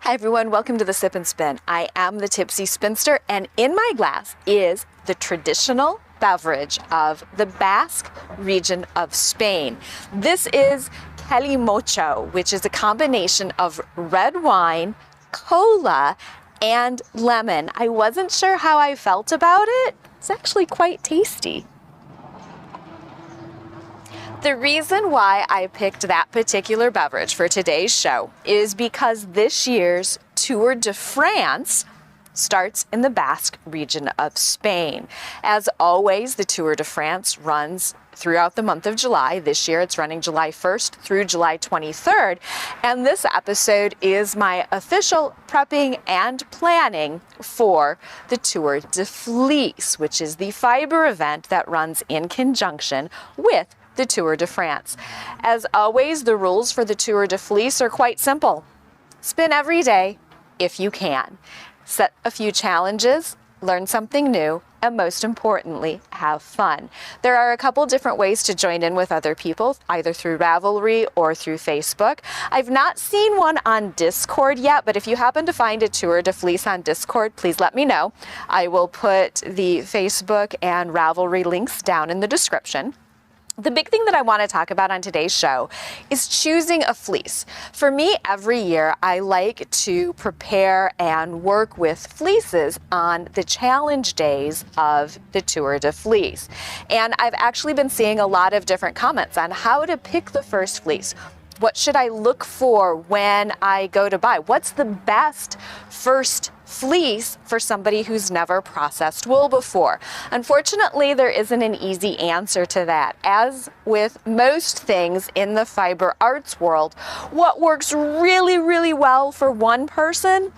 Hi everyone, welcome to the Sip and Spin. I am the Tipsy Spinster, and in my glass is the traditional beverage of the Basque region of Spain. This is Kalimotxo, which is a combination of red wine, cola, and lemon. I wasn't sure how I felt about it. It's actually quite tasty. The reason why I picked that particular beverage for today's show is because this year's Tour de France starts in the Basque region of Spain. As always, the Tour de France runs throughout the month of July. This year it's running July 1st through July 23rd. And this episode is my official prepping and planning for the Tour de Fleece, which is the fiber event that runs in conjunction with the Tour de France. As always, the rules for the Tour de Fleece are quite simple. Spin every day if you can. Set a few challenges, learn something new, and most importantly, have fun. There are a couple different ways to join in with other people, either through Ravelry or through Facebook. I've not seen one on Discord yet, but if you happen to find a Tour de Fleece on Discord, please let me know. I will put the Facebook and Ravelry links down in the description. The big thing that I want to talk about on today's show is choosing a fleece. For me, every year, I like to prepare and work with fleeces on the challenge days of the Tour de Fleece. And I've actually been seeing a lot of different comments on how to pick the first fleece. What should I look for when I go to buy? What's the best first fleece for somebody who's never processed wool before? Unfortunately, there isn't an easy answer to that. As with most things in the fiber arts world, what works really, really well for one person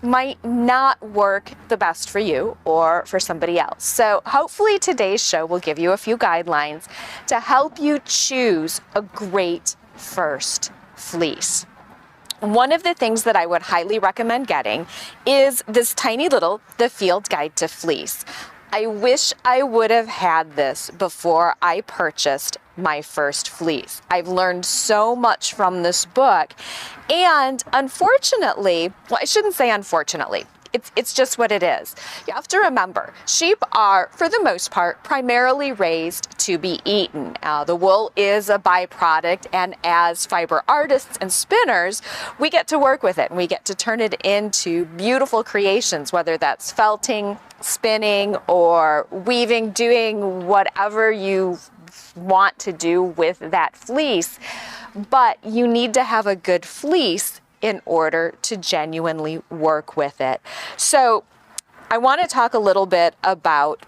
might not work the best for you or for somebody else. So hopefully today's show will give you a few guidelines to help you choose a great first fleece. One of the things that I would highly recommend getting is this tiny little The Field Guide to Fleece. I wish I would have had this before I purchased my first fleece. I've learned so much from this book, and unfortunately, well, I shouldn't say unfortunately, it's just what it is. You have to remember, sheep are, for the most part, primarily raised to be eaten. The wool is a byproduct, and as fiber artists and spinners, we get to work with it, and we get to turn it into beautiful creations, whether that's felting, spinning, or weaving, doing whatever you want to do with that fleece. But you need to have a good fleece in order to genuinely work with it. So I want to talk a little bit about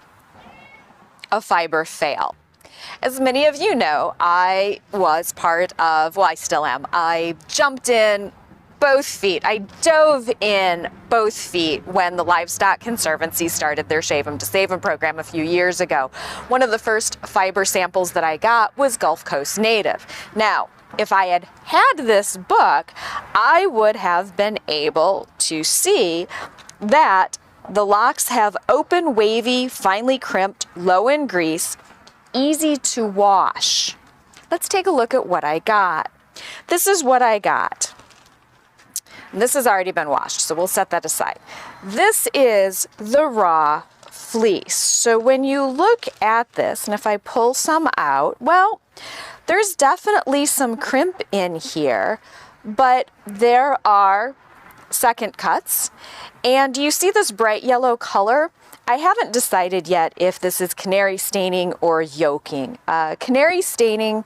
a fiber fail. As many of you know, I was part of, well, I still am. I jumped in both feet. I dove in both feet when the Livestock Conservancy started their Shave 'em to Save 'em program a few years ago. One of the first fiber samples that I got was Gulf Coast Native. Now, if I had had this book, I would have been able to see that the locks have open, wavy, finely crimped, low in grease, easy to wash. Let's take a look at what I got. This is what I got. And this has already been washed, so we'll set that aside. This is the raw fleece. So when you look at this, and if I pull some out, well, there's definitely some crimp in here, but there are second cuts. And you see this bright yellow color? I haven't decided yet if this is canary staining or yoking. Canary staining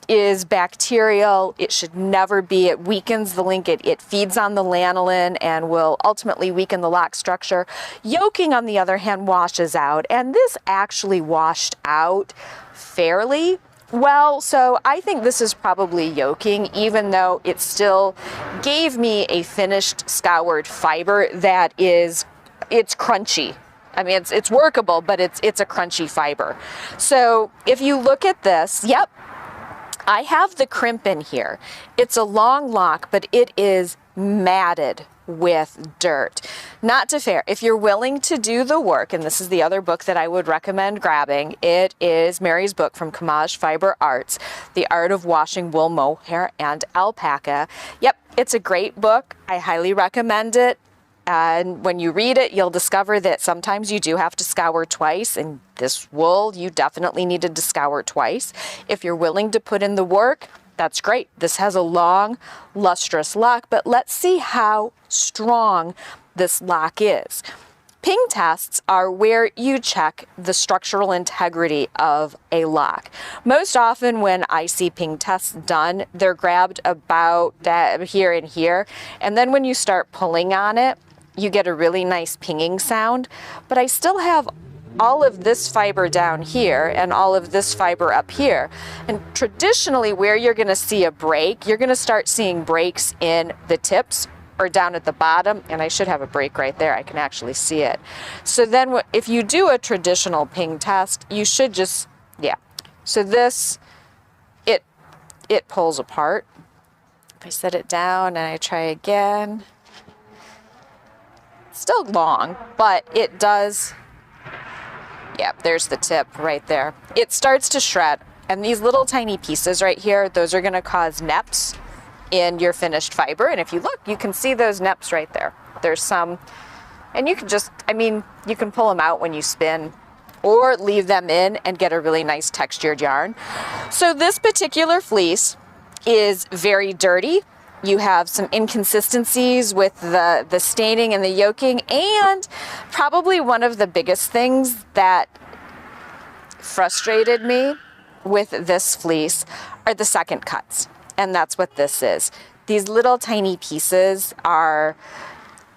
is bacterial. It should never be. It weakens the link. It feeds on the lanolin and will ultimately weaken the lock structure. Yoking, on the other hand, washes out. And this actually washed out fairly well, so I think this is probably yoking, even though it still gave me a finished scoured fiber that it's crunchy. I mean, it's workable, but it's a crunchy fiber. So if you look at this, yep, I have the crimp in here. It's a long lock, but it is matted with dirt. Not to fair. If you're willing to do the work, and this is the other book that I would recommend grabbing, it is Mary's book from Kamaj Fiber Arts, The Art of Washing Wool, Mohair, and Alpaca. Yep, it's a great book. I highly recommend it. And when you read it, you'll discover that sometimes you do have to scour twice, and this wool, you definitely needed to scour twice. If you're willing to put in the work, that's great. This has a long, lustrous lock, but let's see how strong this lock is. Ping tests are where you check the structural integrity of a lock. Most often when I see ping tests done, they're grabbed about here and here, and then when you start pulling on it, you get a really nice pinging sound, but I still have all of this fiber down here and all of this fiber up here. And traditionally where you're gonna see a break, you're gonna start seeing breaks in the tips or down at the bottom, and I should have a break right there, I can actually see it. So then if you do a traditional ping test, you should just, yeah. So this, it pulls apart. If I set it down and I try again, still long, but it does, yeah, there's the tip right there. It starts to shred, and these little tiny pieces right here, those are gonna cause neps in your finished fiber, and if you look, you can see those neps right there. There's some, and you can just, I mean, you can pull them out when you spin, or leave them in and get a really nice textured yarn. So this particular fleece is very dirty. You have some inconsistencies with the staining and the yoking, and probably one of the biggest things that frustrated me with this fleece are the second cuts, and that's what this is. These little tiny pieces are,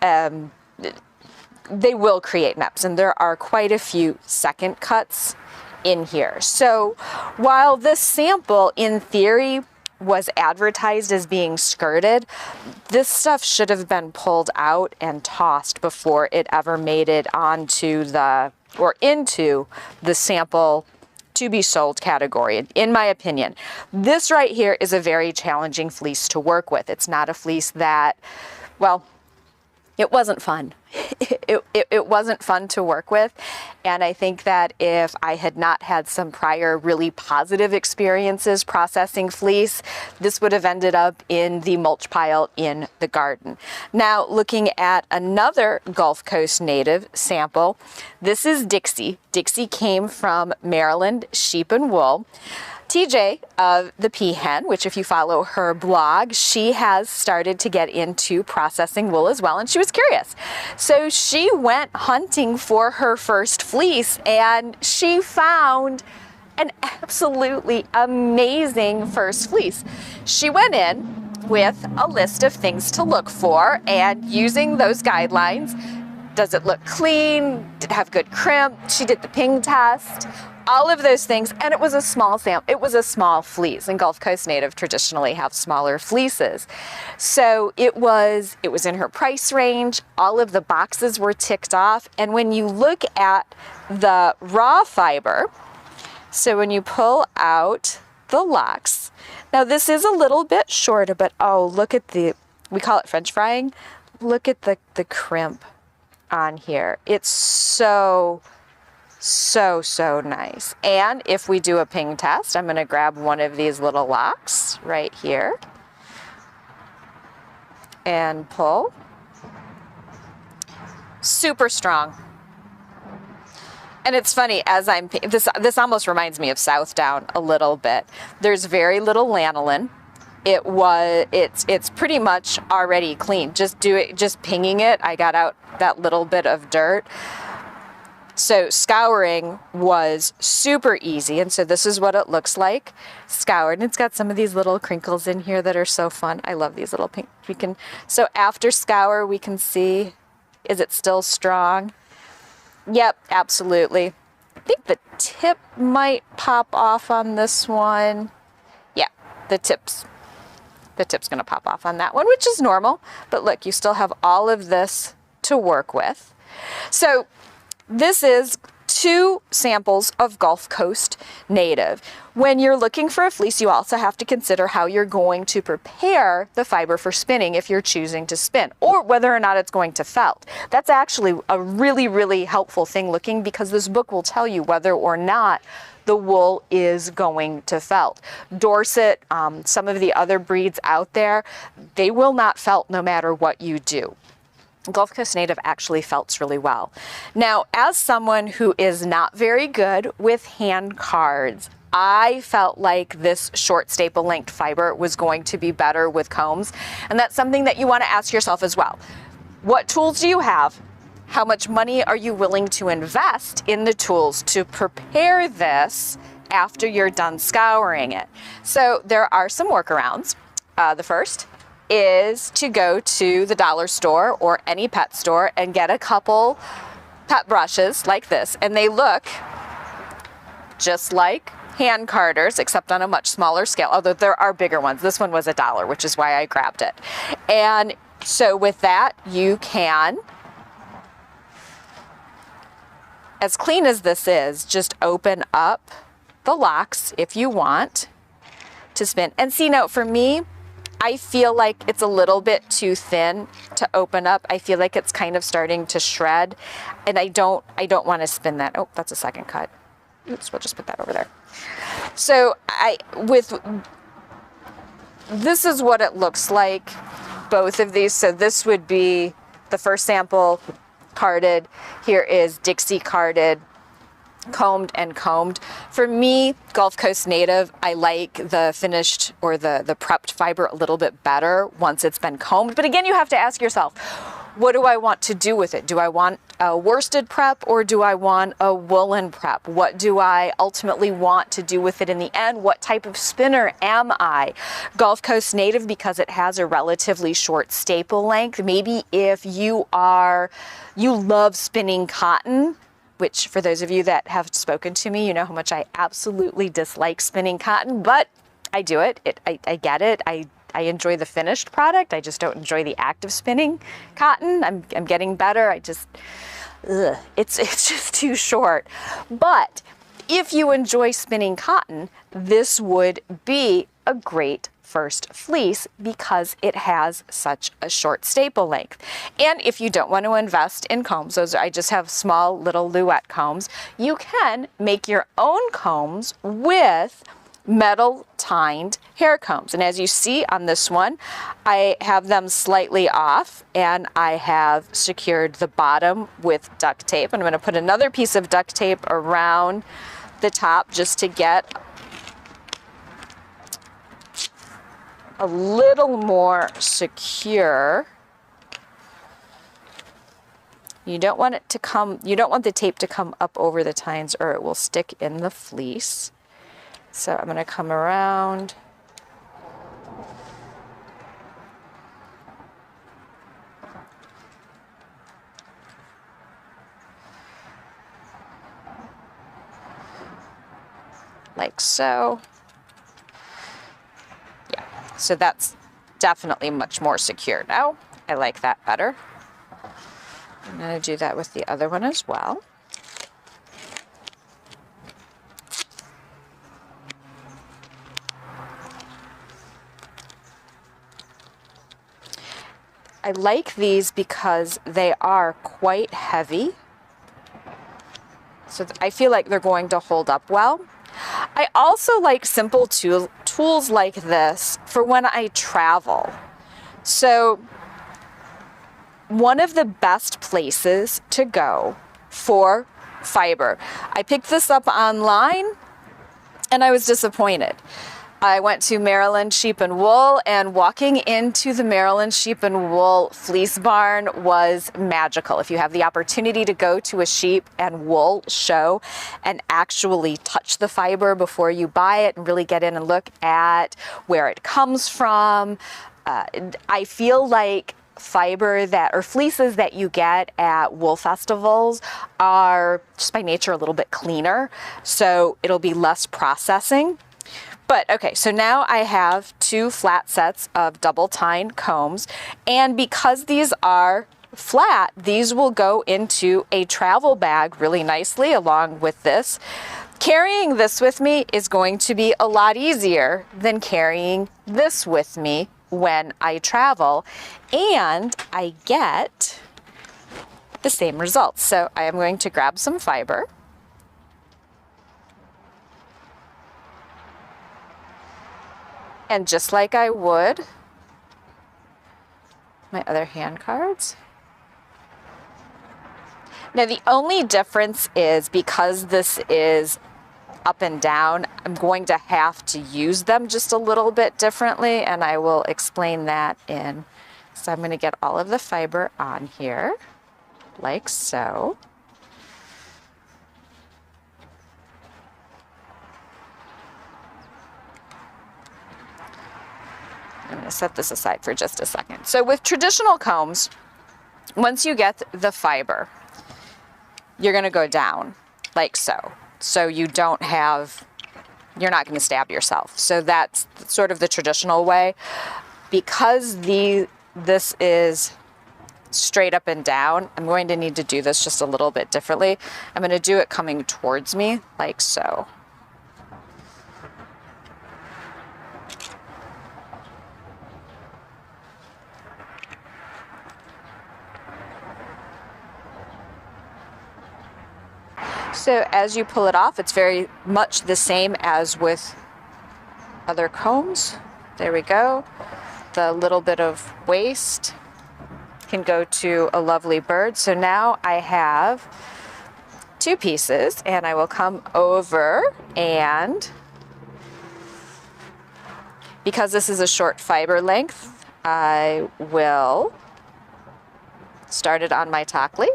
they will create neps, and there are quite a few second cuts in here. So while this sample, in theory, was advertised as being skirted, this stuff should have been pulled out and tossed before it ever made it onto the, or into the sample to be sold category, in my opinion. This right here is a very challenging fleece to work with. It's not a fleece that, well, it wasn't fun. It wasn't fun to work with, and I think that if I had not had some prior really positive experiences processing fleece, this would have ended up in the mulch pile in the garden. Now, looking at another Gulf Coast native sample, this is Dixie. Dixie came from Maryland Sheep and Wool. TJ of the Peahen, which if you follow her blog, she has started to get into processing wool as well, and she was curious. So she went hunting for her first fleece, and she found an absolutely amazing first fleece. She went in with a list of things to look for, and using those guidelines, does it look clean? Did it have good crimp? She did the ping test. All of those things, and it was a small sample. It was a small fleece, and Gulf Coast native traditionally have smaller fleeces. So it was in her price range. All of the boxes were ticked off, and when you look at the raw fiber, so when you pull out the locks, now this is a little bit shorter, but oh, look at we call it French frying. Look at the crimp on here. It's so nice. And if we do a ping test, I'm going to grab one of these little locks right here and pull. Super strong. And it's funny, as this almost reminds me of Southdown a little bit. There's very little lanolin. It's pretty much already clean. Just pinging it, I got out that little bit of dirt. So scouring was super easy, and so this is what it looks like scoured. And it's got some of these little crinkles in here that are so fun. I love these little pink. So after scour, we can see, is it still strong? Yep, absolutely. I think the tip might pop off on this one. Yeah, the tip's gonna pop off on that one, which is normal. But look, you still have all of this to work with. So this is 2 samples of Gulf Coast native. When you're looking for a fleece, you also have to consider how you're going to prepare the fiber for spinning if you're choosing to spin, or whether or not it's going to felt. That's actually a really, really helpful thing looking, because this book will tell you whether or not the wool is going to felt. Dorset, some of the other breeds out there, they will not felt no matter what you do. Gulf Coast Native actually felts really well. Now, as someone who is not very good with hand cards, I felt like this short staple length fiber was going to be better with combs. And that's something that you want to ask yourself as well. What tools do you have? How much money are you willing to invest in the tools to prepare this after you're done scouring it? So there are some workarounds. The first is to go to the dollar store or any pet store and get a couple pet brushes like this, and they look just like Handcarders, except on a much smaller scale, although there are bigger ones. This one was $1, which is why I grabbed it. And so with that, you can, as clean as this is, just open up the locks if you want to spin. And see, now for me, I feel like it's a little bit too thin to open up. I feel like it's kind of starting to shred, and I don't want to spin that. Oh, that's a second cut. Oops, we'll just put that over there. So this is what it looks like, both of these. So this would be the first sample carded. Here is Dixie carded, combed and combed. For me, Gulf Coast Native, I like the finished or the prepped fiber a little bit better once it's been combed. But again, you have to ask yourself, what do I want to do with it? Do I want a worsted prep or do I want a woolen prep? What do I ultimately want to do with it in the end? What type of spinner am I? Gulf Coast Native, because it has a relatively short staple length. Maybe if you love spinning cotton, which for those of you that have spoken to me, you know how much I absolutely dislike spinning cotton, but I do it. I get it. I enjoy the finished product. I just don't enjoy the act of spinning cotton. I'm getting better. It's just too short. But if you enjoy spinning cotton, this would be a great first fleece because it has such a short staple length. And if you don't want to invest in combs, I just have small little Louet combs, you can make your own combs with metal tined hair combs. And as you see on this one, I have them slightly off and I have secured the bottom with duct tape. And I'm going to put another piece of duct tape around the top just to get a little more secure. You don't want the tape to come up over the tines or it will stick in the fleece. So I'm going to come around. Like so. Yeah, so that's definitely much more secure now. I like that better. I'm going to do that with the other one as well. I like these because they are quite heavy. So I feel like they're going to hold up well. I also like simple tools like this for when I travel. So one of the best places to go for fiber, I picked this up online and I was disappointed. I went to Maryland Sheep and Wool, and walking into the Maryland Sheep and Wool fleece barn was magical. If you have the opportunity to go to a sheep and wool show and actually touch the fiber before you buy it and really get in and look at where it comes from, I feel like fiber or fleeces that you get at wool festivals are just by nature a little bit cleaner, so it'll be less processing. But okay, so now I have 2 flat sets of double tined combs, and because these are flat, these will go into a travel bag really nicely along with this. Carrying this with me is going to be a lot easier than carrying this with me when I travel, and I get the same results. So I am going to grab some fiber. And just like I would my other hand cards. Now the only difference is because this is up and down, I'm going to have to use them just a little bit differently, and I will explain that in. So I'm going to get all of the fiber on here, like so. I'm going to set this aside for just a second. So with traditional combs, once you get the fiber, you're going to go down like so. So you don't have, you're not going to stab yourself. So that's sort of the traditional way. Because this is straight up and down, I'm going to need to do this just a little bit differently. I'm going to do it coming towards me like so. So as you pull it off, it's very much the same as with other combs. There we go. The little bit of waste can go to a lovely bird. So now I have two pieces, and I will come over, and because this is a short fiber length, I will start it on my Tahkli.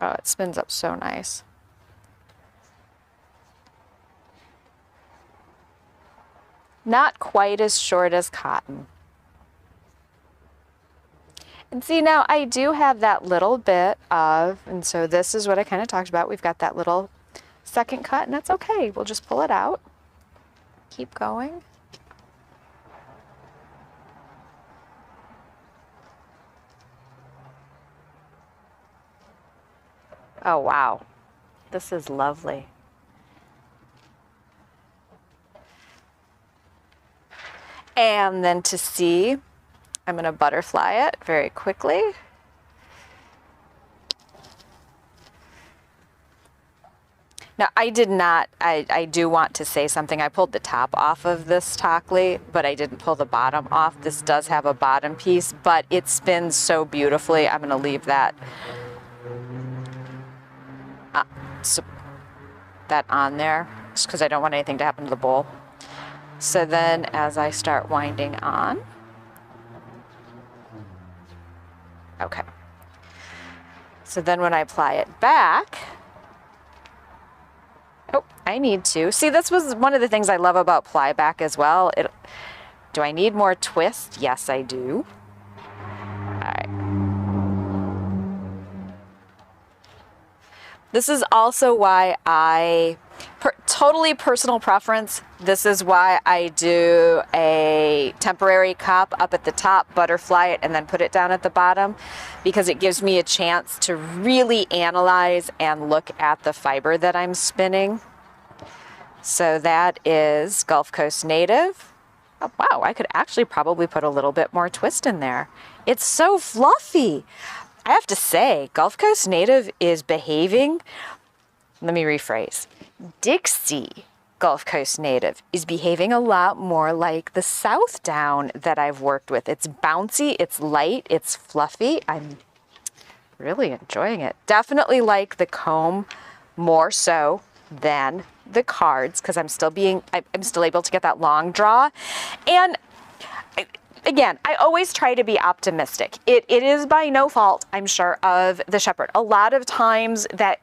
Oh, it spins up so nice. Not quite as short as cotton. And see, now I do have that little bit of, and so this is what I kind of talked about. We've got that little second cut, and that's okay. We'll just pull it out. Keep going. Oh, wow. This is lovely. And then to see, I'm going to butterfly it very quickly. Now, I do want to say something. I pulled the top off of this Tahkli, but I didn't pull the bottom off. This does have a bottom piece, but it spins so beautifully. I'm going to leave that on there just because I don't want anything to happen to the bowl. So then as I start winding on, okay. So then when I apply it back, oh, I need to. See, this was one of the things I love about ply back as well. Do I need more twist? Yes, I do. All right. This is also why totally personal preference, this is why I do a temporary cup up at the top, butterfly it, and then put it down at the bottom, because it gives me a chance to really analyze and look at the fiber that I'm spinning. So that is Gulf Coast Native. Oh, wow, I could actually probably put a little bit more twist in there. It's so fluffy. I have to say, Gulf Coast Native is behaving, let me rephrase, Dixie Gulf Coast Native is behaving a lot more like the South Down that I've worked with. It's bouncy, it's light, it's fluffy. I'm really enjoying it. Definitely like the comb more so than the cards, because I'm still able to get that long draw. And again, I always try to be optimistic. It is by no fault, I'm sure, of the shepherd. A lot of times that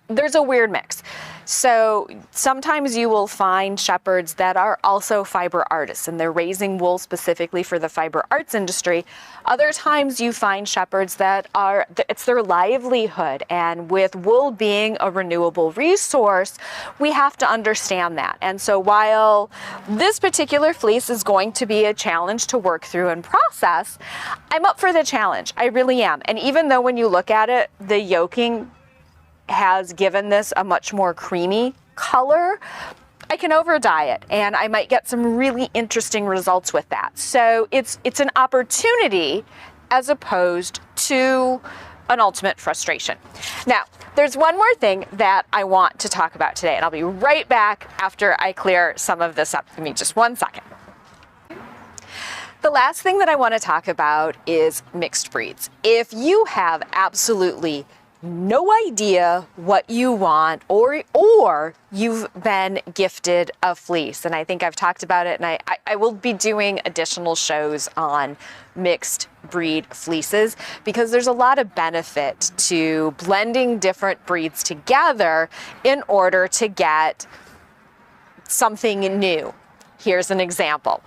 there's a weird mix. So sometimes you will find shepherds that are also fiber artists and they're raising wool specifically for the fiber arts industry. Other times you find shepherds that are, it's their livelihood, and with wool being a renewable resource, we have to understand that. And so while this particular fleece is going to be a challenge to work through and process, I'm up for the challenge. I really am. And even though when you look at it, the yoking has given this a much more creamy color, I can over dye it and I might get some really interesting results with that. So it's an opportunity as opposed to an ultimate frustration. Now, there's one more thing that I want to talk about today, and I'll be right back after I clear some of this up. Give me just 1 second. The last thing that I want to talk about is mixed breeds. If you have absolutely no idea what you want, or you've been gifted a fleece, and I think I've talked about it, and I will be doing additional shows on mixed breed fleeces because there's a lot of benefit to blending different breeds together in order to get something new. Here's an example.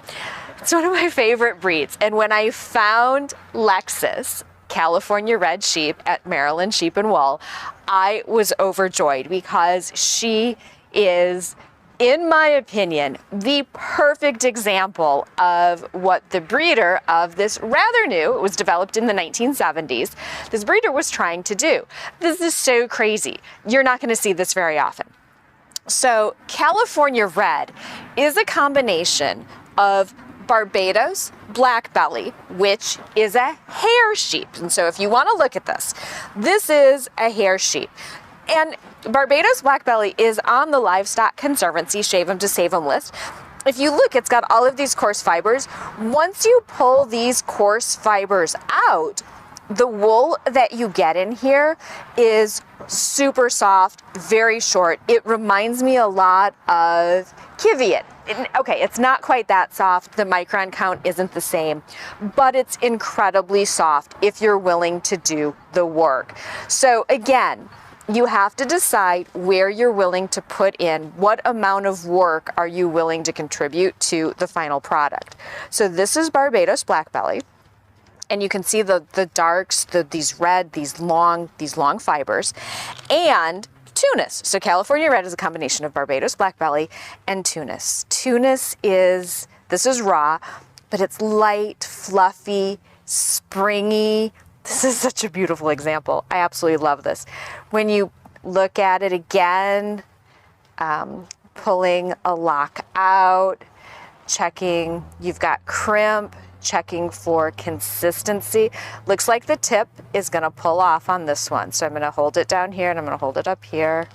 It's one of my favorite breeds, and when I found Lexus California Red Sheep at Maryland Sheep and Wool, I was overjoyed because she is, in my opinion, the perfect example of what the breeder of this rather new, it was developed in the 1970s, this breeder was trying to do. This is so crazy. You're not going to see this very often. So California Red is a combination of Barbados black belly, which is a hair sheep. And so if you want to look at this, this is a hair sheep. And Barbados black belly is on the Livestock Conservancy Shave 'em to Save 'em list. If you look, it's got all of these coarse fibers. Once you pull these coarse fibers out, the wool that you get in here is super soft, very short. It reminds me a lot of Kiviat. Okay, it's not quite that soft. The micron count isn't the same, but it's incredibly soft if you're willing to do the work. So again, you have to decide where you're willing to put in, what amount of work are you willing to contribute to the final product. So this is Barbados black belly. And you can see the darks, these red, these long fibers, and Tunis. So California Red is a combination of Barbados black belly and Tunis. Tunis is, this is raw, but it's light, fluffy, springy. This is such a beautiful example. I absolutely love this. When you look at it again, pulling a lock out, checking, you've got crimp, checking for consistency. Looks like the tip is going to pull off on this one. So I'm going to hold it down here and I'm going to hold it up here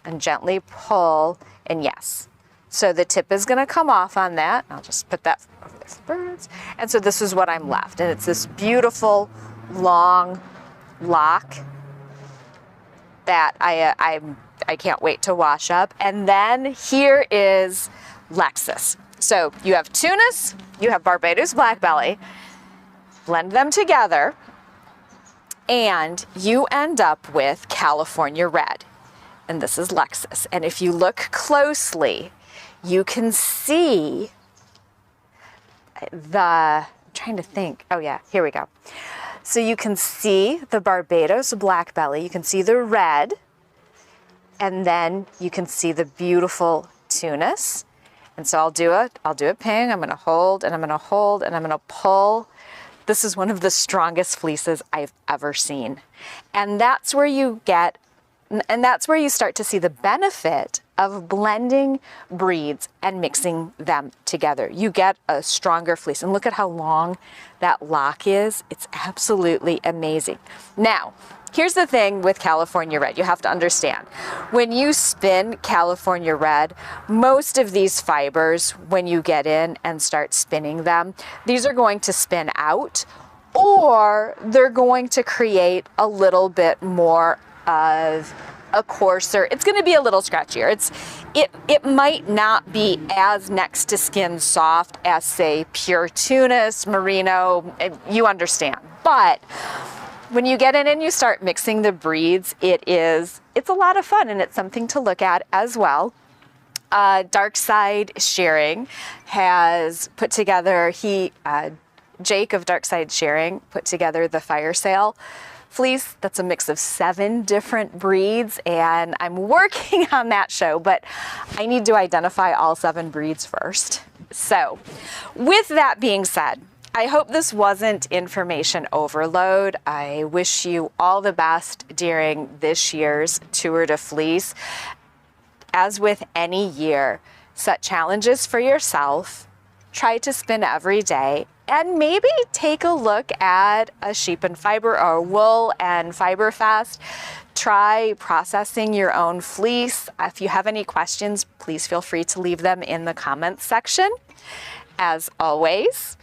and gently pull, and yes. So the tip is going to come off on that. I'll just put that over there for birds. And so this is what I'm left. And it's this beautiful long lock that I can't wait to wash up. And then here is Lexus. So you have Tunis, you have Barbados black belly, blend them together, and you end up with California Red. And this is Lexus. And if you look closely, you can see I'm trying to think. Oh yeah, here we go. So you can see the Barbados black belly, you can see the red, and then you can see the beautiful Tunis. And so I'll do a ping, I'm gonna hold, and I'm gonna hold, and I'm gonna pull. This is one of the strongest fleeces I've ever seen. And that's where you start to see the benefit of blending breeds and mixing them together. You get a stronger fleece. And look at how long that lock is. It's absolutely amazing. Now, here's the thing with California Red. You have to understand, when you spin California Red, most of these fibers, when you get in and start spinning them, these are going to spin out, or they're going to create a little bit more of a coarser, it's going to be a little scratchier. It might not be as next to skin soft as, say, pure Tunis, merino, you understand. But when you get in and you start mixing the breeds, it's a lot of fun, and it's something to look at as well. Dark Side Shearing has put together, Jake of Dark Side Shearing put together the Fire Sale fleece. That's a mix of 7 different breeds, and I'm working on that show, but I need to identify all 7 breeds first. So with that being said, I hope this wasn't information overload. I wish you all the best during this year's Tour de Fleece. As with any year, set challenges for yourself, try to spin every day, and maybe take a look at a sheep and fiber or wool and fiber fest. Try processing your own fleece. If you have any questions, please feel free to leave them in the comments section. As always,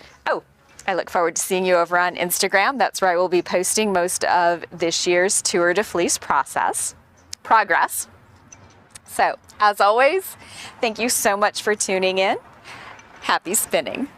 I look forward to seeing you over on Instagram. That's where I will be posting most of this year's Tour de Fleece progress. So, as always, thank you so much for tuning in. Happy spinning.